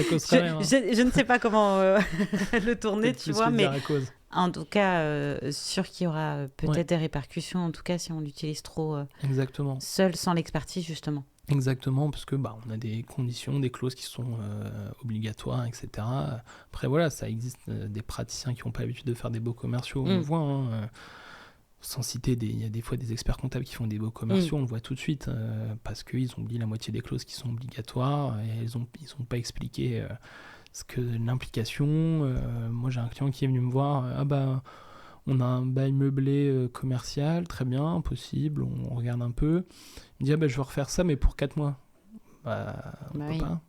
ça causerait rien. Je ne sais pas comment le tourner, Peut-être tu plus vois, que mais dire à cause. en tout cas, sûr qu'il y aura peut-être Ouais. des répercussions, en tout cas si on l'utilise trop Exactement. seul, sans l'expertise, justement. Exactement, parce que on a des conditions, des clauses qui sont obligatoires, etc. Après, voilà, ça existe des praticiens qui n'ont pas l'habitude de faire des beaux commerciaux, on le voit, hein, sans citer, il y a des fois des experts comptables qui font des beaux commerciaux, on le voit tout de suite, parce qu'ils ont oublié la moitié des clauses qui sont obligatoires, et ils ont pas expliqué ce que l'implication. Moi, j'ai un client qui est venu me voir, on a un bail meublé commercial, très bien, possible, on regarde un peu. Il me dit, je vais refaire ça, mais pour 4 mois. On peut Oui. pas.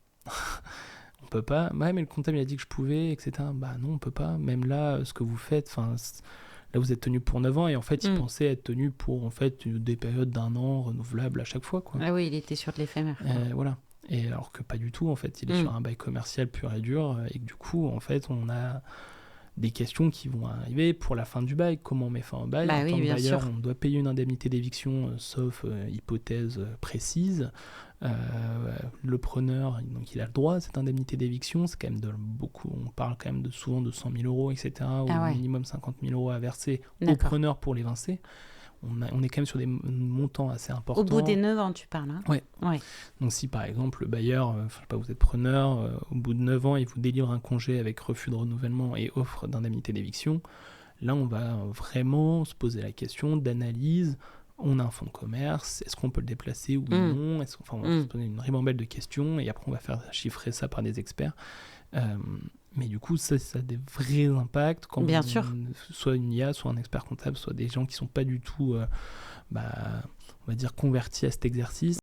On peut pas. Ouais, mais le comptable il a dit que je pouvais, etc. Non, on peut pas. Même là, ce que vous faites, là vous êtes tenu pour 9 ans et en fait, il pensait être tenu pour en fait des périodes d'1 an renouvelables à chaque fois, quoi. Ah oui, il était sur de l'éphémère. Voilà. Et alors que pas du tout, en fait, il est sur un bail commercial pur et dur et que du coup, en fait, on a des questions qui vont arriver pour la fin du bail. Comment on met fin au bail? En tant que bailleur, on doit payer une indemnité d'éviction, sauf hypothèse précise. Le preneur, donc il a le droit à cette indemnité d'éviction. C'est quand même beaucoup. On parle quand même souvent de 100 000 euros, etc. Ou minimum 50 000 euros à verser au preneur pour l'évincer. On est quand même sur des montants assez importants. Au bout des 9 ans, tu parles, hein? Ouais. Donc si par exemple le bailleur, vous êtes preneur, au bout de 9 ans, il vous délivre un congé avec refus de renouvellement et offre d'indemnité d'éviction, là on va vraiment se poser la question d'analyse. On a un fonds de commerce, est-ce qu'on peut le déplacer ou non? On va se poser une ribambelle de questions et après on va faire chiffrer ça par des experts. Mais du coup, ça a des vrais impacts quand Bien sûr. soit une IA, soit un expert comptable, soit des gens qui ne sont pas du tout, on va dire, convertis à cet exercice.